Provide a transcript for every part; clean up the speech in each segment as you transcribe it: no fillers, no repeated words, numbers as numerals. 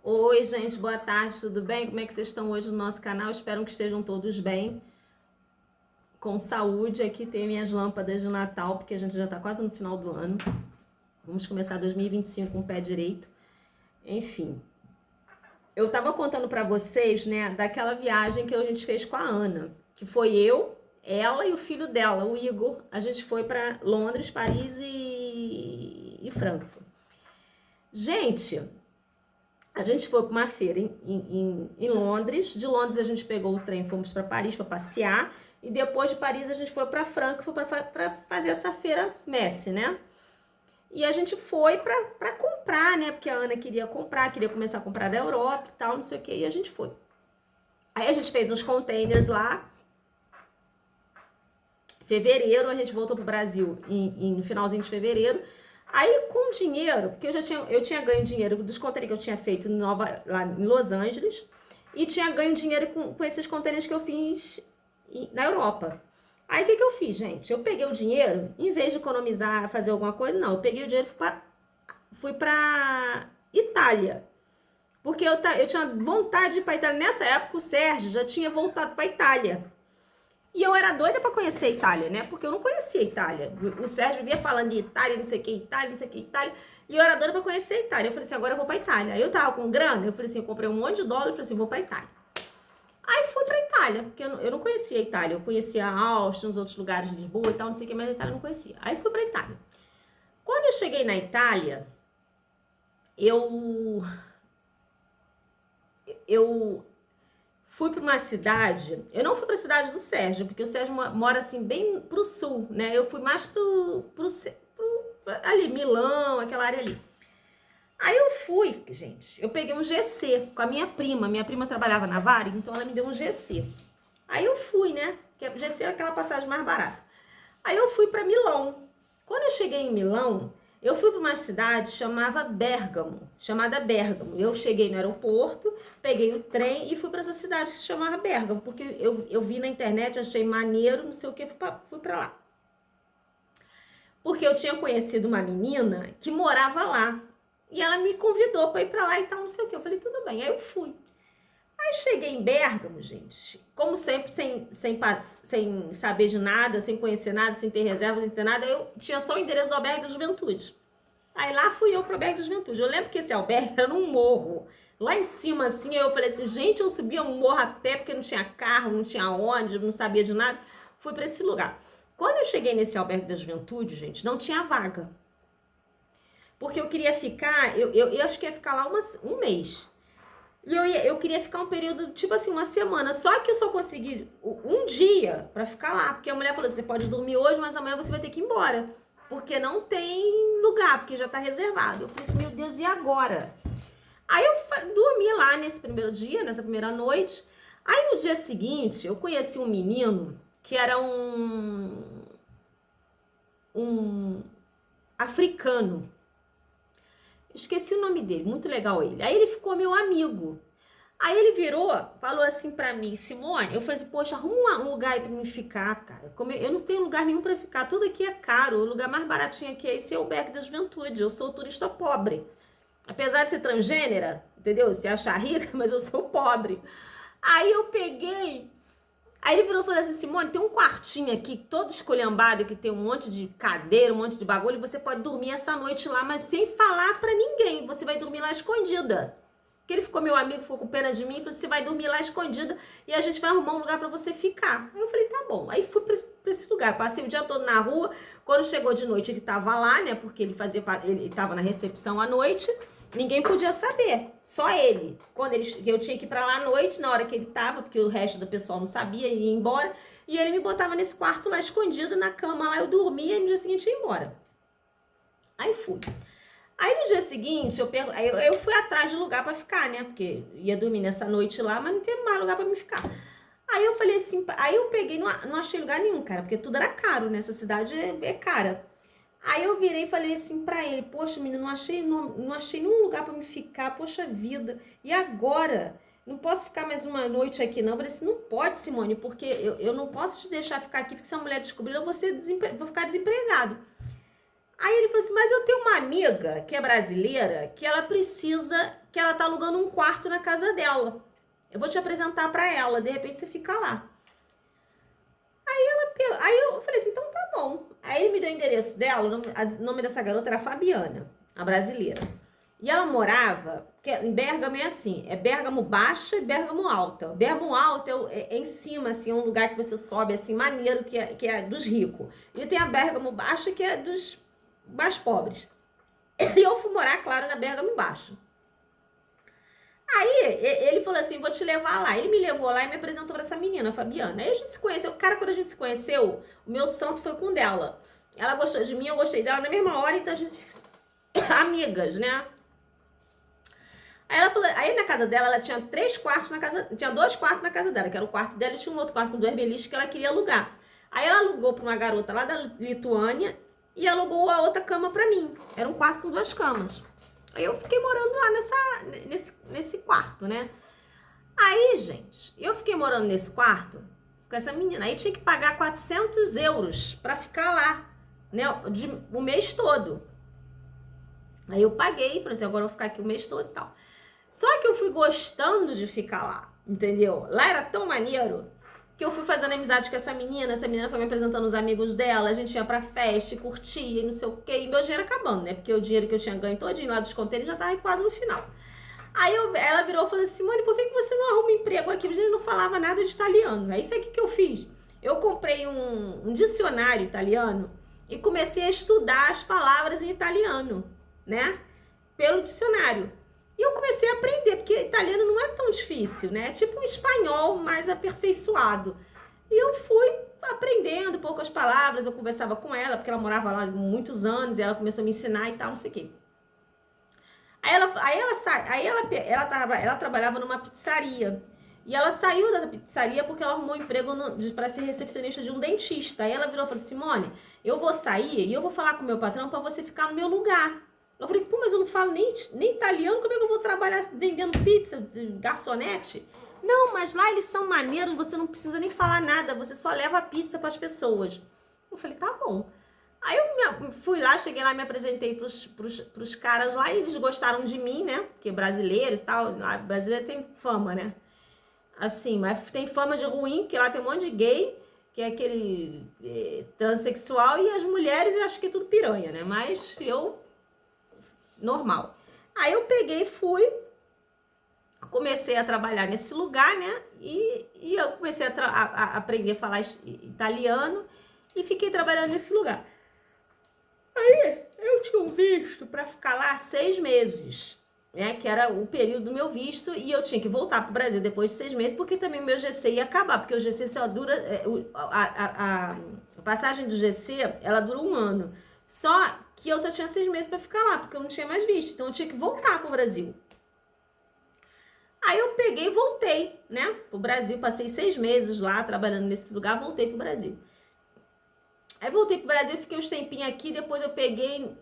Oi, gente, boa tarde, tudo bem? Como é que vocês estão hoje no nosso canal? Espero que estejam todos bem, com saúde. Aqui tem minhas lâmpadas de Natal, porque a gente já está quase no final do ano. Vamos começar 2025 com o pé direito. Enfim, eu estava contando para vocês, né, daquela viagem que a gente fez com a Ana, que foi eu, ela e o filho dela, o Igor. A gente foi para Londres, Paris e Frankfurt. Gente, a gente foi para uma feira em Londres. De Londres a gente pegou o trem, fomos para Paris para passear. E depois de Paris a gente foi para Frankfurt para fazer essa feira Messi, né? E a gente foi para comprar, né? Porque a Ana queria comprar, queria começar a comprar da Europa e tal, não sei o que. E a gente foi. Aí a gente fez uns containers lá. Fevereiro a gente voltou pro Brasil no finalzinho de fevereiro. Aí com dinheiro, porque eu tinha ganho dinheiro dos containers que eu tinha feito lá em Los Angeles e tinha ganho dinheiro com esses containers que eu fiz na Europa. Aí o que eu fiz, gente? Eu peguei o dinheiro, em vez de economizar, fazer alguma coisa, não. Eu peguei o dinheiro e fui pra Itália. Porque eu tinha vontade de ir pra Itália. Nessa época o Sérgio já tinha voltado pra Itália. E eu era doida pra conhecer a Itália, né? Porque eu não conhecia a Itália. O Sérgio vivia falando de Itália, não sei o que, Itália, não sei o que, Itália. E eu era doida pra conhecer a Itália. Eu falei assim, agora eu vou pra Itália. Aí eu tava com grana, eu falei assim, eu comprei um monte de dólar, eu falei assim, vou pra Itália. Aí fui pra Itália, porque eu não conhecia a Itália. Eu conhecia a Áustria, uns outros lugares de Lisboa e tal, não sei o que, mas a Itália eu não conhecia. Aí fui pra Itália. Quando eu cheguei na Itália, eu fui para uma cidade. Eu não fui para a cidade do Sérgio, porque o Sérgio mora assim bem pro sul, né? Eu fui mais pro ali, Milão, aquela área ali. Aí eu fui, gente, eu peguei um GC com a minha prima. Minha prima trabalhava na Varig, então ela me deu um GC. Aí eu fui, né? Que a GC é aquela passagem mais barata. Aí eu fui para Milão. Quando eu cheguei em Milão, eu fui para uma cidade chamada Bergamo. Eu cheguei no aeroporto, peguei o trem e fui para essa cidade que se chamava Bergamo, porque eu vi na internet, achei maneiro, não sei o que, fui para lá. Porque eu tinha conhecido uma menina que morava lá. E ela me convidou para ir para lá e tal, não sei o que. Eu falei, tudo bem. Aí eu fui. Aí cheguei em Bergamo, gente, como sempre, sem saber de nada, sem conhecer nada, sem ter reservas, sem ter nada, eu tinha só o endereço do albergue da juventude. Aí lá fui eu pro albergue da juventude. Eu lembro que esse albergue era num morro. Lá em cima, assim, eu falei assim, gente, eu subia um morro a pé, porque não tinha carro, não tinha onde, não sabia de nada. Fui para esse lugar. Quando eu cheguei nesse albergue da juventude, gente, não tinha vaga. Porque eu queria ficar, eu acho que ia ficar lá um mês. E eu queria ficar um período, tipo assim, uma semana. Só que eu só consegui um dia pra ficar lá. Porque a mulher falou, você pode dormir hoje, mas amanhã você vai ter que ir embora. Porque não tem lugar, porque já tá reservado. Eu falei assim, meu Deus, e agora? Aí eu dormi lá nesse primeiro dia, nessa primeira noite. Aí no dia seguinte, eu conheci um menino que era um africano. Esqueci o nome dele, muito legal ele. Aí ele ficou meu amigo. Aí ele virou, falou assim pra mim, Simone, eu falei assim, poxa, arruma um lugar aí pra mim ficar, cara. Eu não tenho lugar nenhum pra ficar, tudo aqui é caro. O lugar mais baratinho aqui é esse albergue da juventude. Eu sou turista pobre. Apesar de ser transgênera, entendeu? Se achar rica, mas eu sou pobre. Aí eu peguei. Aí ele virou e falou assim, Simone, tem um quartinho aqui, todo esculhambado, que tem um monte de cadeira, um monte de bagulho, e você pode dormir essa noite lá, mas sem falar pra ninguém. Você vai dormir lá escondida. Que ele ficou meu amigo, ficou com pena de mim, falou, você vai dormir lá escondida e a gente vai arrumar um lugar pra você ficar. Aí eu falei, tá bom. Aí fui pra esse lugar, passei o dia todo na rua. Quando chegou de noite, ele tava lá, né, porque ele tava na recepção à noite. Ninguém podia saber, só ele. Eu tinha que ir pra lá à noite, na hora que ele tava, porque o resto do pessoal não sabia, ia embora. E ele me botava nesse quarto lá, escondido, na cama lá, eu dormia e no dia seguinte ia embora. Aí fui. Aí no dia seguinte, eu fui atrás de lugar pra ficar, né? Porque ia dormir nessa noite lá, mas não tem mais lugar pra me ficar. Aí eu falei assim, aí eu peguei, não achei lugar nenhum, cara, porque tudo era caro, né? Essa cidade é cara. Aí eu virei e falei assim pra ele, poxa, menino, não achei nenhum lugar pra me ficar, poxa vida, e agora? Não posso ficar mais uma noite aqui não. Eu falei assim, não pode, Simone, porque eu não posso te deixar ficar aqui, porque se a mulher descobrir, eu vou ficar desempregado. Aí ele falou assim, mas eu tenho uma amiga que é brasileira, que ela precisa que ela tá alugando um quarto na casa dela. Eu vou te apresentar pra ela, de repente você fica lá. Aí eu falei assim, então tá bom. Aí ele me deu o endereço dela, o nome dessa garota era Fabiana, a brasileira. E ela morava, porque em Bérgamo é assim, é Bérgamo baixa e Bérgamo alta. Bérgamo alta é em cima, assim, é um lugar que você sobe, assim, maneiro, que é dos ricos. E tem a Bérgamo baixa, que é dos mais pobres. E eu fui morar, claro, na Bérgamo baixo. Aí ele falou assim, vou te levar lá. Ele me levou lá e me apresentou pra essa menina, a Fabiana. Aí a gente se conheceu. Cara, quando a gente se conheceu, o meu santo foi com o dela. Ela gostou de mim, eu gostei dela na mesma hora, então a gente amigas, né? Aí ela falou, aí na casa dela, ela tinha 3 quartos na casa, tinha 2 quartos na casa dela, que era o quarto dela, e tinha um outro quarto com 2 beliches que ela queria alugar. Aí ela alugou para uma garota lá da Lituânia e alugou a outra cama para mim. Era um quarto com 2 camas. Aí eu fiquei morando lá nesse quarto, né? Aí, gente, eu fiquei morando nesse quarto com essa menina. Aí tinha que pagar 400 euros para ficar lá, né? O mês todo. Aí eu paguei, falei assim, agora eu vou ficar aqui o mês todo e tal. Só que eu fui gostando de ficar lá, entendeu? Lá era tão maneiro que eu fui fazendo amizade com essa menina foi me apresentando os amigos dela, a gente ia pra festa, curtia e não sei o quê, e meu dinheiro acabando, né? Porque o dinheiro que eu tinha ganho todinho lá dos contêineres já tava quase no final. Aí ela virou e falou assim, Simone, por que você não arruma emprego aqui? A gente não falava nada de italiano. Aí sabe o que eu fiz? Eu comprei um dicionário italiano e comecei a estudar as palavras em italiano, né? Pelo dicionário. E eu comecei a aprender, porque italiano não é tão difícil, né? É tipo um espanhol mais aperfeiçoado. E eu fui aprendendo poucas palavras, eu conversava com ela, porque ela morava lá há muitos anos, e ela começou a me ensinar e tal, não sei o quê. Ela trabalhava numa pizzaria. E ela saiu da pizzaria porque ela arrumou um emprego para ser recepcionista de um dentista. Aí ela virou e falou, Simone, eu vou sair e eu vou falar com o meu patrão para você ficar no meu lugar. Eu falei, pô, mas eu não falo nem italiano, como é que eu vou trabalhar vendendo pizza, de garçonete? Não, mas lá eles são maneiros, você não precisa nem falar nada, você só leva a pizza para as pessoas. Eu falei, tá bom. Aí eu fui lá, cheguei lá, me apresentei pros caras lá e eles gostaram de mim, né? Porque brasileiro e tal, brasileiro tem fama, né? Assim, mas tem fama de ruim, porque lá tem um monte de gay, que é aquele transexual, e as mulheres eu acho que é tudo piranha, né? Mas eu, normal. Aí eu peguei e fui, comecei a trabalhar nesse lugar, né? E eu comecei a aprender a falar italiano e fiquei trabalhando nesse lugar. Aí eu tinha um visto para ficar lá 6 meses, né? Que era o período do meu visto, e eu tinha que voltar para o Brasil depois de 6 meses, porque também o meu GC ia acabar, porque o GC só dura. A passagem do GC ela dura 1 ano. Só que eu só tinha 6 meses para ficar lá, porque eu não tinha mais visto, então eu tinha que voltar para o Brasil. Aí eu peguei e voltei, né, pro Brasil, passei 6 meses lá trabalhando nesse lugar, voltei pro Brasil. Aí voltei pro Brasil, fiquei uns tempinhos aqui, depois eu peguei,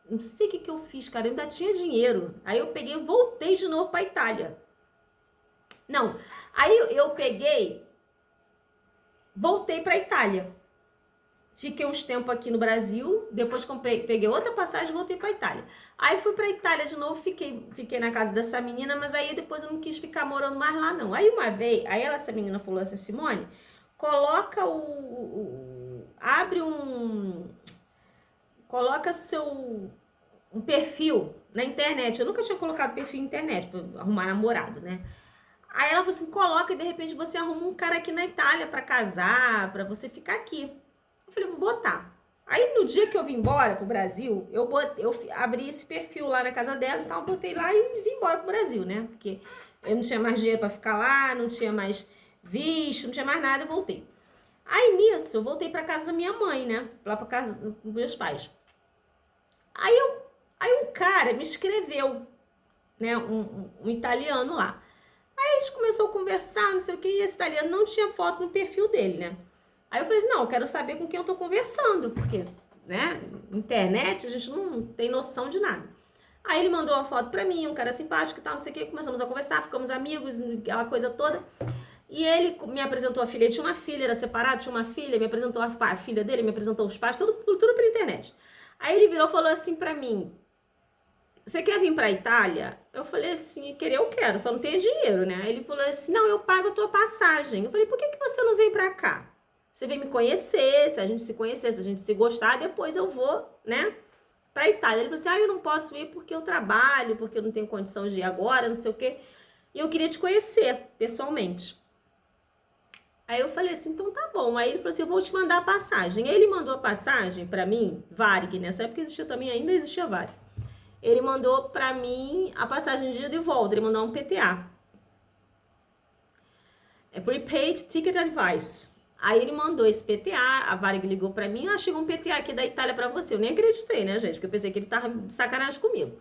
não sei o que eu fiz, cara, eu ainda tinha dinheiro. Aí eu peguei e voltei de novo pra Itália. Não, aí eu peguei, voltei pra Itália. Fiquei uns tempos aqui no Brasil, depois peguei outra passagem e voltei pra Itália. Aí fui pra Itália de novo, fiquei na casa dessa menina, mas aí depois eu não quis ficar morando mais lá não. Aí uma vez, essa menina falou assim, Simone, coloca coloca um perfil na internet. Eu nunca tinha colocado perfil na internet pra arrumar namorado, né? Aí ela falou assim, coloca e de repente você arruma um cara aqui na Itália pra casar, pra você ficar aqui. Eu falei, vou botar. Aí no dia que eu vim embora pro Brasil, eu abri esse perfil lá na casa dela e tal, botei lá e vim embora pro Brasil, né? Porque eu não tinha mais dinheiro pra ficar lá, não tinha mais visto, não tinha mais nada, eu voltei. Aí nisso, eu voltei pra casa da minha mãe, né? Lá pra casa dos meus pais. Aí um cara me escreveu, né? Um italiano lá. Aí a gente começou a conversar, não sei o que, e esse italiano não tinha foto no perfil dele, né? Aí eu falei assim, não, eu quero saber com quem eu tô conversando, porque, né, internet a gente não tem noção de nada. Aí ele mandou uma foto pra mim, um cara simpático e tal, não sei o que, começamos a conversar, ficamos amigos, aquela coisa toda. E ele me apresentou a filha, ele tinha uma filha, era separado, tinha uma filha, me apresentou a filha dele, me apresentou os pais, tudo pela internet. Aí ele virou e falou assim pra mim, você quer vir pra Itália? Eu falei assim, querer eu quero, só não tenho dinheiro, né? Ele falou assim, não, eu pago a tua passagem. Eu falei, por que você não vem pra cá? Você vem me conhecer, se a gente se conhecer, se a gente se gostar, depois eu vou, né, pra Itália. Ele falou assim, eu não posso ir porque eu trabalho, porque eu não tenho condição de ir agora, não sei o quê. E eu queria te conhecer, pessoalmente. Aí eu falei assim, então tá bom. Aí ele falou assim, eu vou te mandar a passagem. Aí ele mandou a passagem pra mim, Varig, nessa época existia também, ainda existia Varig. Ele mandou pra mim a passagem de ida e volta, ele mandou um PTA. É Prepaid Ticket Advice. Aí ele mandou esse PTA, a Varig ligou pra mim, chegou um PTA aqui da Itália pra você. Eu nem acreditei, né, gente, porque eu pensei que ele tava de sacanagem comigo.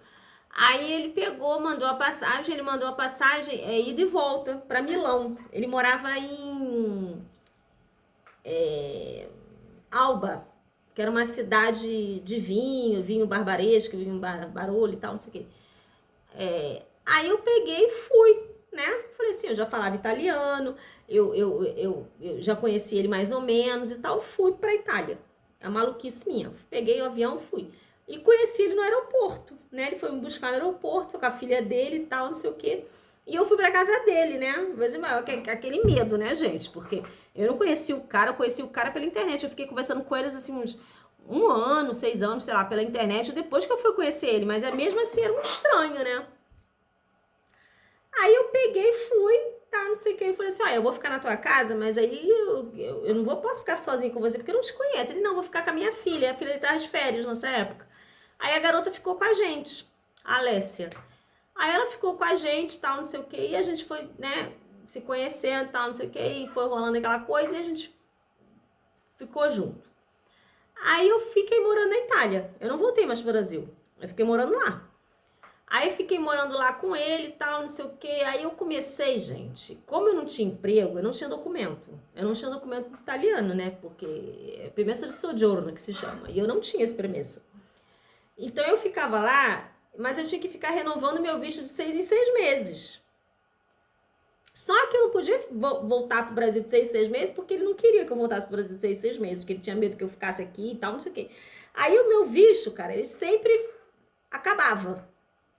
Aí ele pegou, mandou a passagem, ele mandou a passagem ida e volta pra Milão. Ele morava em Alba, que era uma cidade de vinho barbaresco, vinho Barolo e tal, não sei o quê. Aí eu peguei e fui, né? Falei assim, eu já falava italiano, eu já conheci ele mais ou menos e tal, fui pra Itália. É uma maluquice minha. Peguei o avião, fui. E conheci ele no aeroporto, né? Ele foi me buscar no aeroporto, foi com a filha dele e tal, não sei o quê. E eu fui pra casa dele, né? Mas aquele medo, né, gente? Porque eu não conheci o cara, eu conheci o cara pela internet. Eu fiquei conversando com eles assim uns 1 ano, 6 anos, sei lá, pela internet, depois que eu fui conhecer ele. Mas mesmo assim era um estranho, né? Aí eu peguei, fui, tá, não sei o que. Eu falei assim, eu vou ficar na tua casa, mas aí eu não posso ficar sozinha com você, porque eu não te conheço. Ele, não, vou ficar com a minha filha. A filha dele tava de férias nessa época. Aí a garota ficou com a gente, a Alessia. Aí ela ficou com a gente, tal, não sei o que, e a gente foi, né, se conhecendo, tal, não sei o que, e foi rolando aquela coisa, e a gente ficou junto. Aí eu fiquei morando na Itália. Eu não voltei mais pro Brasil. Eu fiquei morando lá. Aí fiquei morando lá com ele e tal, não sei o que. Aí eu comecei, gente, como eu não tinha emprego, eu não tinha documento. Eu não tinha documento italiano, né? Porque é permesso de soggiorno que se chama. E eu não tinha esse permesso. Então eu ficava lá, mas eu tinha que ficar renovando meu visto de 6 em 6 meses. Só que eu não podia voltar pro Brasil de 6 em 6 meses, porque ele não queria que eu voltasse pro Brasil de 6 em 6 meses, porque ele tinha medo que eu ficasse aqui e tal, não sei o quê. Aí o meu visto, cara, ele sempre acabava.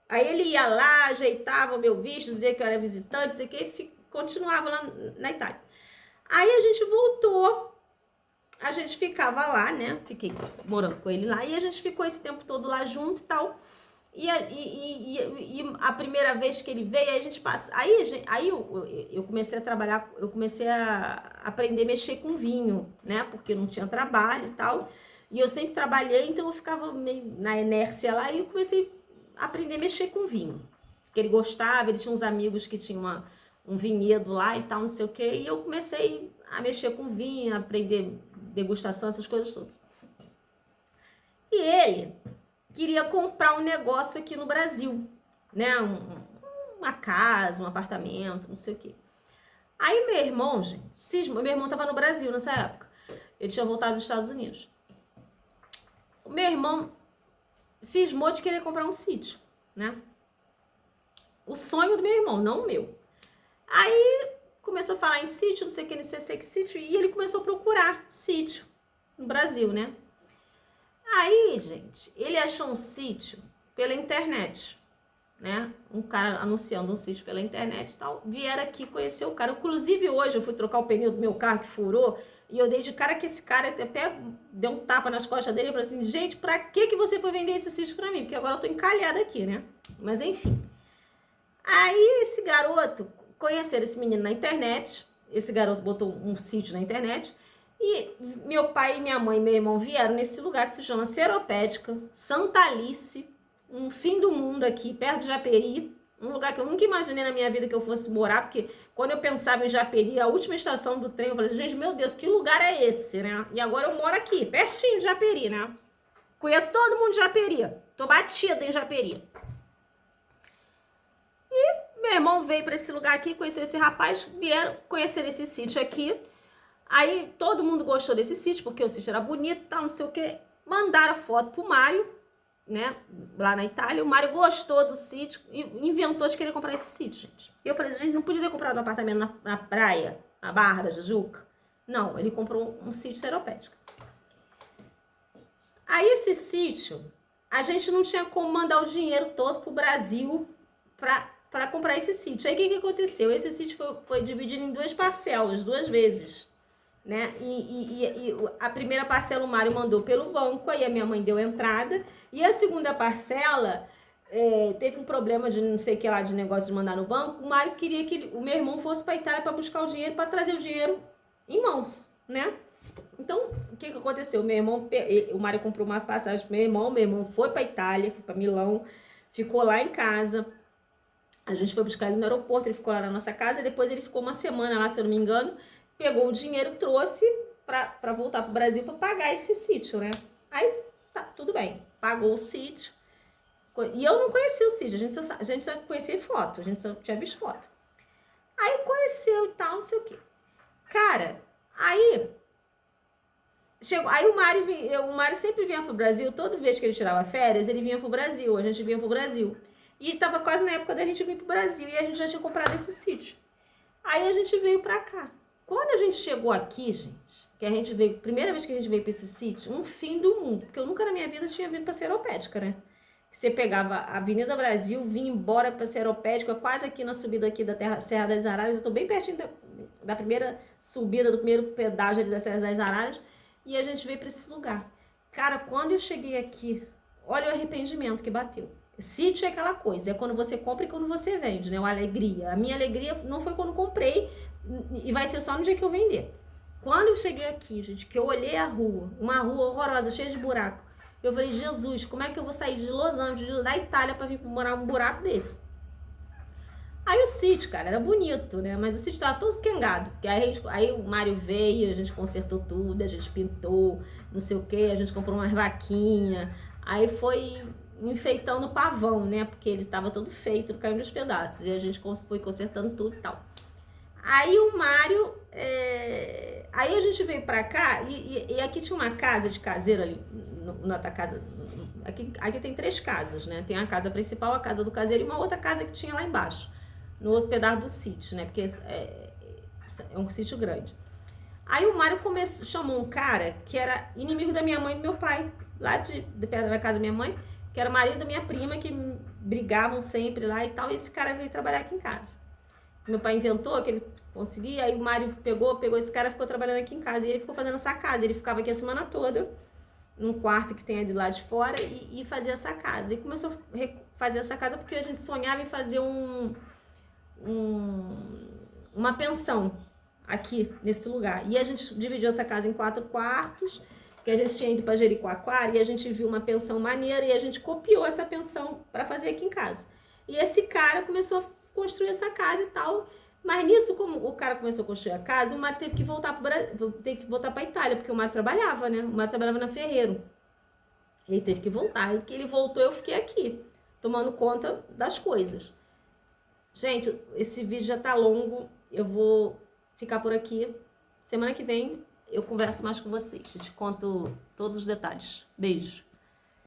Aí ele ia lá, ajeitava o meu visto, dizia que eu era visitante, não sei o quê, continuava lá na Itália. Aí a gente voltou, a gente ficava lá, né? Fiquei morando com ele lá, e a gente ficou esse tempo todo lá junto e tal. E a primeira vez que ele veio, a gente passa. Aí eu comecei a trabalhar, eu comecei a aprender a mexer com vinho, né? Porque eu não tinha trabalho e tal. E eu sempre trabalhei, então eu ficava meio na inércia lá, e eu comecei a aprender a mexer com vinho. Porque ele gostava, ele tinha uns amigos que tinham um vinhedo lá e tal, não sei o quê. E eu comecei a mexer com vinho, a aprender degustação, essas coisas todas. E ele queria comprar um negócio aqui no Brasil, né? Uma casa, um apartamento, não sei o quê. Aí meu irmão, gente, cismou. Meu irmão tava no Brasil nessa época. Ele tinha voltado dos Estados Unidos. O meu irmão cismou de querer comprar um sítio, né? O sonho do meu irmão, não o meu. Aí começou a falar em sítio, não sei o que, não sei que sítio, e ele começou a procurar sítio no Brasil, né? Aí, gente, ele achou um sítio pela internet, né? Um cara anunciando um sítio pela internet e tal. Vieram aqui conhecer o cara. Inclusive, hoje eu fui trocar o pneu do meu carro que furou e eu dei de cara que esse cara até deu um tapa nas costas dele e falou assim: gente, pra que você foi vender esse sítio pra mim? Porque agora eu tô encalhada aqui, né? Mas enfim. Aí esse garoto, conheceram esse menino na internet. Esse garoto botou um sítio na internet. E meu pai, minha mãe e meu irmão vieram nesse lugar que se chama Seropédica, Santa Alice, um fim do mundo aqui, perto de Japeri, um lugar que eu nunca imaginei na minha vida que eu fosse morar, porque quando eu pensava em Japeri, a última estação do trem, eu falei assim, gente, meu Deus, que lugar é esse, né? E agora eu moro aqui, pertinho de Japeri, né? Conheço todo mundo de Japeri, tô batida em Japeri. E meu irmão veio para esse lugar aqui, conheceu esse rapaz, vieram conhecer esse sítio aqui. Aí todo mundo gostou desse sítio, porque o sítio era bonito, tal, não sei o que. Mandaram foto pro Mário, né, lá na Itália. O Mário gostou do sítio e inventou de querer comprar esse sítio, gente. E eu falei, gente, não podia ter comprado um apartamento na praia, na Barra da Tijuca? Não, ele comprou um sítio Seropédica. Aí esse sítio a gente não tinha como mandar o dinheiro todo pro Brasil para comprar esse sítio. Aí o que aconteceu? Esse sítio foi dividido em 2 parcelas, 2 vezes, né? E a primeira parcela o Mário mandou pelo banco, aí a minha mãe deu entrada, e a segunda parcela teve um problema de não sei o que lá, de negócio de mandar no banco. O Mário queria que o meu irmão fosse para Itália para buscar o dinheiro, para trazer o dinheiro em mãos, né? Então, o que aconteceu? O Mário comprou uma passagem pro meu irmão foi para Itália, foi para Milão, ficou lá em casa. A gente foi buscar ele no aeroporto, ele ficou lá na nossa casa, e depois ele ficou uma semana lá, se eu não me engano, pegou o dinheiro, trouxe para voltar pro Brasil para pagar esse sítio, né? Aí, tá, tudo bem, pagou o sítio. E eu não conhecia o sítio, a gente só conhecia foto, a gente só tinha visto foto. Aí conheceu e tal, não sei o quê. Cara, aí chegou, aí o Mário sempre vinha pro Brasil, toda vez que ele tirava férias, ele vinha pro Brasil, a gente vinha pro Brasil. E tava quase na época da gente vir pro Brasil, e a gente já tinha comprado esse sítio. Aí a gente veio pra cá. Quando a gente chegou aqui, gente, que a gente veio, primeira vez que a gente veio pra esse sítio, um fim do mundo, porque eu nunca na minha vida tinha vindo pra Seropédica, né? Você pegava a Avenida Brasil, vinha embora pra Seropédica, quase aqui na subida aqui da Serra das Araras, eu tô bem pertinho da primeira subida, do primeiro pedágio ali da Serra das Araras, e a gente veio pra esse lugar. Cara, quando eu cheguei aqui, olha o arrependimento que bateu. Sítio é aquela coisa, é quando você compra e quando você vende, né? A alegria. A minha alegria não foi quando comprei e vai ser só no dia que eu vender. Quando eu cheguei aqui, gente, que eu olhei a rua, uma rua horrorosa, cheia de buraco, eu falei, Jesus, como é que eu vou sair de Los Angeles, da Itália, pra vir morar num buraco desse? Aí o sítio, cara, era bonito, né? Mas o sítio tava todo quengado. Aí o Mário veio, a gente consertou tudo, a gente pintou, não sei o que, a gente comprou umas vaquinhas. Aí foi enfeitando o pavão, né? Porque ele tava todo feito, caindo nos pedaços. E a gente foi consertando tudo e tal. Aí o Mário... Aí a gente veio pra cá e aqui tinha uma casa de caseiro ali, na outra casa. Aqui tem 3 casas, né? Tem a casa principal, a casa do caseiro e uma outra casa que tinha lá embaixo, no outro pedaço do sítio, né? Porque é um sítio grande. Aí o Mário chamou um cara que era inimigo da minha mãe e do meu pai, lá de perto da casa da minha mãe, que era o marido da minha prima, que brigavam sempre lá e tal, e esse cara veio trabalhar aqui em casa. Meu pai inventou que ele conseguia, aí o Mário pegou esse cara e ficou trabalhando aqui em casa, e ele ficou fazendo essa casa, ele ficava aqui a semana toda, num quarto que tem ali lá de fora, e fazia essa casa. E começou a fazer essa casa porque a gente sonhava em fazer uma pensão aqui nesse lugar. E a gente dividiu essa casa em 4 quartos, que a gente tinha ido para Jericoacoara, e a gente viu uma pensão maneira, e a gente copiou essa pensão para fazer aqui em casa. E esse cara começou a construir essa casa e tal, mas nisso, como o cara começou a construir a casa, o Mário teve que voltar para Itália, porque o Mário trabalhava, né? O Mário trabalhava na Ferreiro. Ele teve que voltar, e que ele voltou, eu fiquei aqui, tomando conta das coisas. Gente, esse vídeo já tá longo, eu vou ficar por aqui. Semana que vem eu converso mais com vocês, eu te conto todos os detalhes. Beijo!